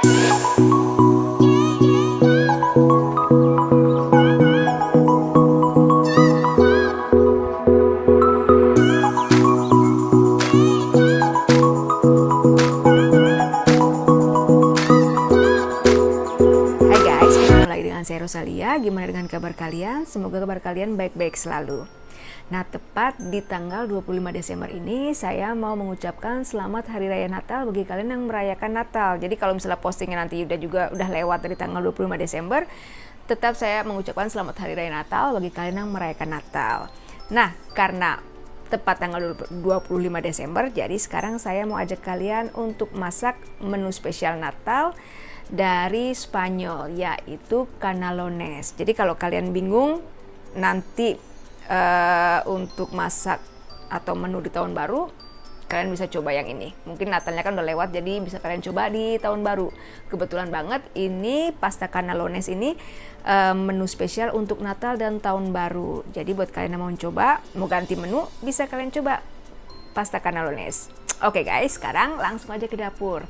Saya Rosalia, gimana dengan kabar kalian? Semoga kabar kalian baik-baik selalu. Nah, tepat di tanggal 25 Desember ini saya mau mengucapkan selamat Hari Raya Natal bagi kalian yang merayakan Natal. Jadi kalau misalnya postingnya nanti udah lewat dari tanggal 25 Desember, tetap saya mengucapkan selamat Hari Raya Natal bagi kalian yang merayakan Natal. Nah, karena tepat tanggal 25 Desember, jadi sekarang saya mau ajak kalian untuk masak menu spesial Natal dari Spanyol, yaitu canalones. Jadi kalau kalian bingung nanti untuk masak atau menu di tahun baru, kalian bisa coba yang ini. Mungkin Natalnya kan udah lewat, jadi bisa kalian coba di tahun baru. Kebetulan banget ini pasta canalones ini menu spesial untuk Natal dan tahun baru. Jadi buat kalian yang mau coba, mau ganti menu, bisa kalian coba pasta canalones. Oke guys, sekarang langsung aja ke dapur.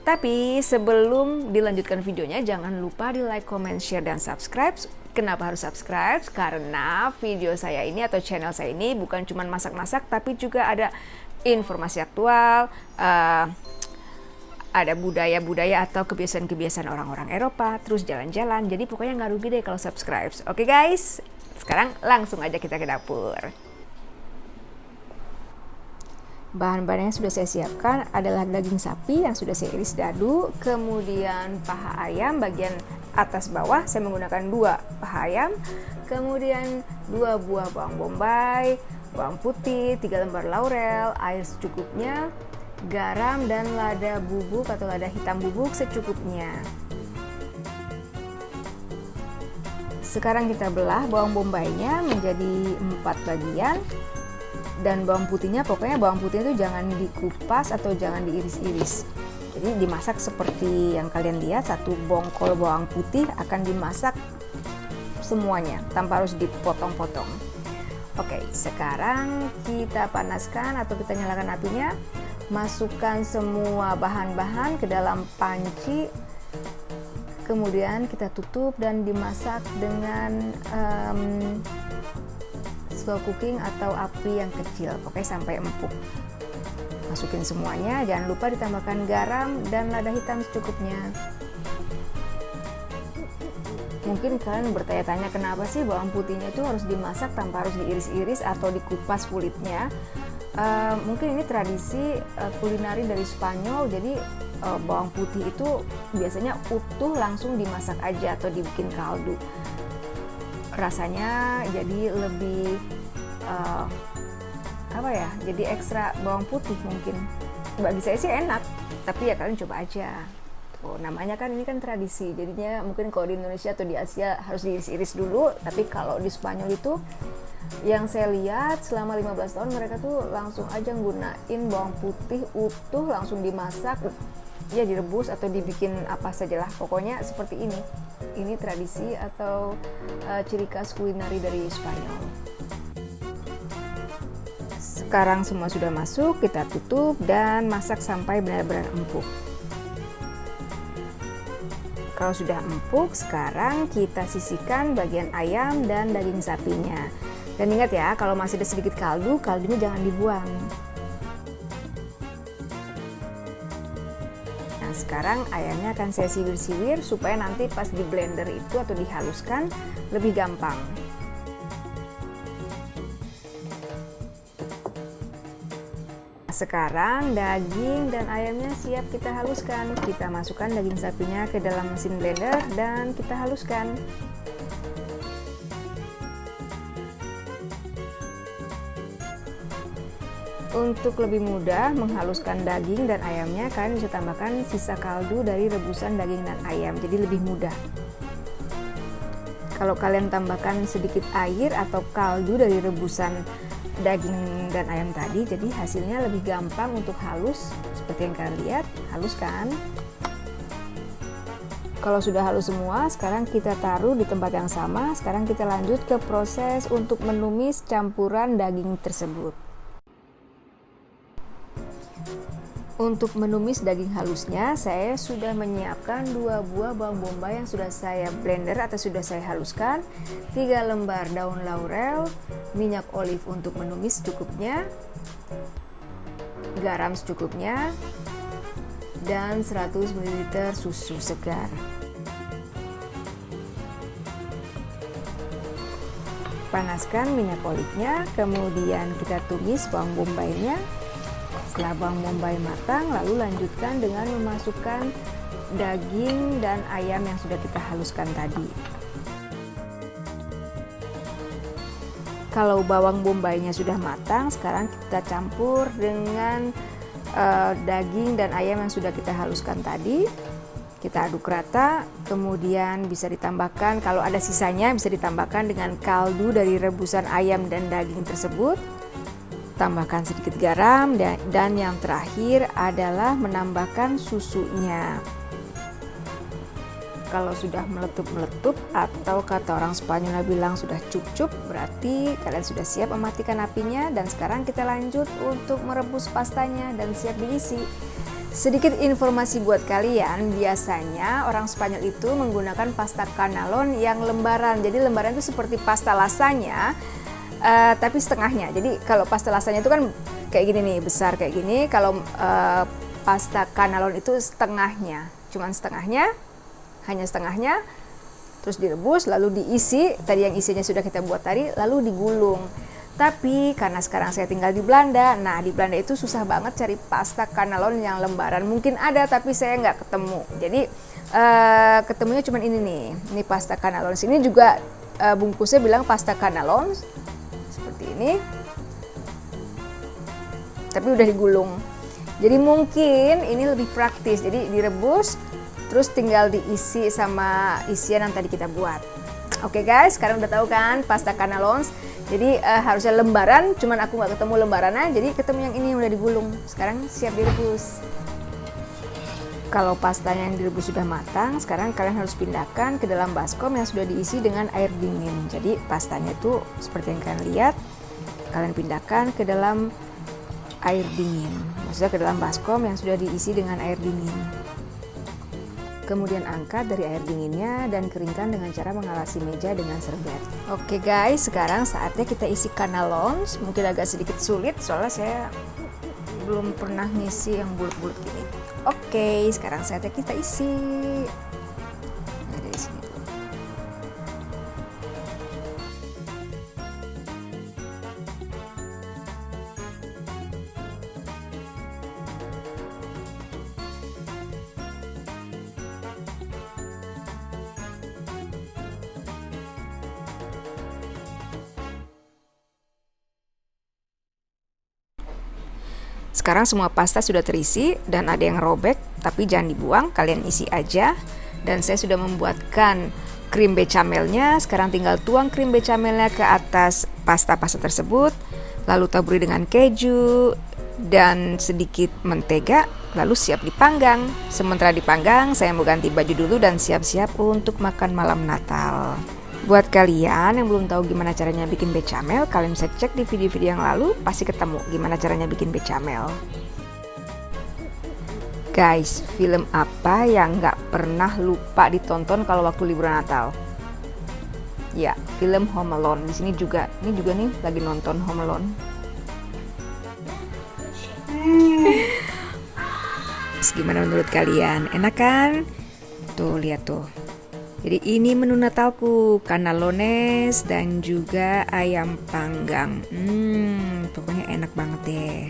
Tapi sebelum dilanjutkan videonya, jangan lupa di like, comment, share, dan subscribe. Kenapa harus subscribe? Karena video saya ini atau channel saya ini bukan cuma masak-masak, tapi juga ada informasi aktual, ada budaya-budaya atau kebiasaan-kebiasaan orang-orang Eropa, terus jalan-jalan. Jadi pokoknya nggak rugi deh kalau subscribe. Oke guys, sekarang langsung aja kita ke dapur. Bahan-bahan yang sudah saya siapkan adalah daging sapi yang sudah saya iris dadu, kemudian paha ayam bagian atas bawah saya menggunakan 2 paha ayam, kemudian 2 buah bawang bombay, bawang putih, 3 lembar laurel, air secukupnya, garam dan lada bubuk atau lada hitam bubuk secukupnya. Sekarang kita belah bawang bombaynya menjadi 4 bagian. Dan bawang putihnya, pokoknya bawang putih itu jangan dikupas atau jangan diiris-iris. Jadi dimasak seperti yang kalian lihat, 1 bongkol bawang putih akan dimasak semuanya tanpa harus dipotong-potong. Oke, sekarang kita panaskan atau kita nyalakan apinya. Masukkan semua bahan-bahan ke dalam panci. Kemudian kita tutup dan dimasak dengan slow cooking atau api yang kecil, pokoknya sampai empuk. Masukin semuanya, jangan lupa ditambahkan garam dan lada hitam secukupnya. Mungkin kalian bertanya-tanya kenapa sih bawang putihnya itu harus dimasak tanpa harus diiris-iris atau dikupas kulitnya. Mungkin ini tradisi kulineri dari Spanyol, jadi bawang putih itu biasanya utuh langsung dimasak aja atau dibikin kaldu. Rasanya jadi lebih jadi ekstra bawang putih mungkin. Bagi saya sih enak, tapi ya kalian coba aja. Namanya kan ini kan tradisi, jadinya mungkin kalau di Indonesia atau di Asia harus diiris-iris dulu, tapi kalau di Spanyol itu yang saya lihat selama 15 tahun mereka tuh langsung aja nggunain bawang putih utuh langsung dimasak, ya direbus atau dibikin apa sajalah, pokoknya seperti ini. Ini tradisi atau ciri khas kulineri dari Spanyol. Sekarang semua sudah masuk, kita tutup dan masak sampai benar-benar empuk. Kalau sudah empuk, sekarang kita sisihkan bagian ayam dan daging sapinya. Dan ingat ya, kalau masih ada sedikit kaldu, kaldunya jangan dibuang. Nah, sekarang ayamnya akan saya siwir-siwir supaya nanti pas di blender itu atau dihaluskan lebih gampang. Sekarang daging dan ayamnya siap kita haluskan. Kita masukkan daging sapinya ke dalam mesin blender dan kita haluskan. Untuk lebih mudah menghaluskan daging dan ayamnya, kalian bisa tambahkan sisa kaldu dari rebusan daging dan ayam, jadi lebih mudah. Kalau kalian tambahkan sedikit air atau kaldu dari rebusan daging dan ayam tadi, jadi hasilnya lebih gampang untuk halus. Seperti yang kalian lihat, halus kan? Kalau sudah halus semua, sekarang kita taruh di tempat yang sama. Sekarang kita lanjut ke proses untuk menumis campuran daging tersebut. Untuk menumis daging halusnya, saya sudah menyiapkan 2 buah bawang bombay yang sudah saya blender atau sudah saya haluskan, 3 lembar daun laurel, minyak olive untuk menumis secukupnya, garam secukupnya, dan 100 ml susu segar. Panaskan minyak olive-nya, kemudian kita tumis bawang bombaynya. Setelah bawang bombay matang, lalu lanjutkan dengan memasukkan daging dan ayam yang sudah kita haluskan tadi. Kalau bawang bombaynya sudah matang, sekarang kita campur dengan daging dan ayam yang sudah kita haluskan tadi. Kita aduk rata, kemudian bisa ditambahkan, kalau ada sisanya bisa ditambahkan dengan kaldu dari rebusan ayam dan daging tersebut. Tambahkan sedikit garam dan yang terakhir adalah menambahkan susunya. Kalau sudah meletup-meletup atau kata orang Spanyol bilang sudah cup-cup, berarti kalian sudah siap mematikan apinya. Dan sekarang kita lanjut untuk merebus pastanya dan siap diisi. Sedikit informasi buat kalian, biasanya orang Spanyol itu menggunakan pasta canelon yang lembaran. Jadi lembaran itu seperti pasta lasanya, tapi setengahnya. Jadi kalau pasta lasanya itu kan kayak gini nih, besar kayak gini. Kalau pasta canelon itu setengahnya, cuman setengahnya, hanya setengahnya. Terus direbus, lalu diisi. Tadi yang isinya sudah kita buat tadi, lalu digulung. Tapi karena sekarang saya tinggal di Belanda, nah di Belanda itu susah banget cari pasta canelon yang lembaran. Mungkin ada, tapi saya nggak ketemu. Jadi ketemunya cuman ini nih, ini pasta canelon. Sini juga bungkusnya bilang pasta canelon. Seperti ini, tapi udah digulung. Jadi mungkin ini lebih praktis. Jadi direbus, terus tinggal diisi sama isian yang tadi kita buat. Oke guys, sekarang udah tahu kan pasta canelon. Jadi harusnya lembaran, cuman aku nggak ketemu lembarannya. Jadi ketemu yang ini yang udah digulung. Sekarang siap direbus. Kalau pastanya yang direbus sudah matang, sekarang kalian harus pindahkan ke dalam baskom yang sudah diisi dengan air dingin. Jadi pastanya itu seperti yang kalian lihat, kalian pindahkan ke dalam air dingin. Maksudnya ke dalam baskom yang sudah diisi dengan air dingin. Kemudian angkat dari air dinginnya dan keringkan dengan cara mengalasi meja dengan serbet. Oke guys, sekarang saatnya kita isi canelon. Mungkin agak sedikit sulit soalnya saya belum pernah ngisi yang bulat-bulat gini. Oke, sekarang saatnya kita isi. Nah, dari sini dulu. Sekarang semua pasta sudah terisi dan ada yang robek, tapi jangan dibuang, kalian isi aja. Dan saya sudah membuatkan krim bechamelnya. Sekarang tinggal tuang krim bechamelnya ke atas pasta-pasta tersebut, lalu taburi dengan keju dan sedikit mentega, lalu siap dipanggang. Sementara dipanggang, saya mau ganti baju dulu dan siap-siap untuk makan malam Natal. Buat kalian yang belum tahu gimana caranya bikin bechamel, kalian bisa cek di video-video yang lalu, pasti ketemu gimana caranya bikin bechamel. Guys, film apa yang nggak pernah lupa ditonton kalau waktu liburan Natal? Ya, film Home Alone. Di sini juga, ini juga nih lagi nonton Home Alone. Gimana menurut kalian? Enak kan? Tuh, lihat tuh. Jadi ini menu Natalku, cannelones dan juga ayam panggang. Pokoknya enak banget deh.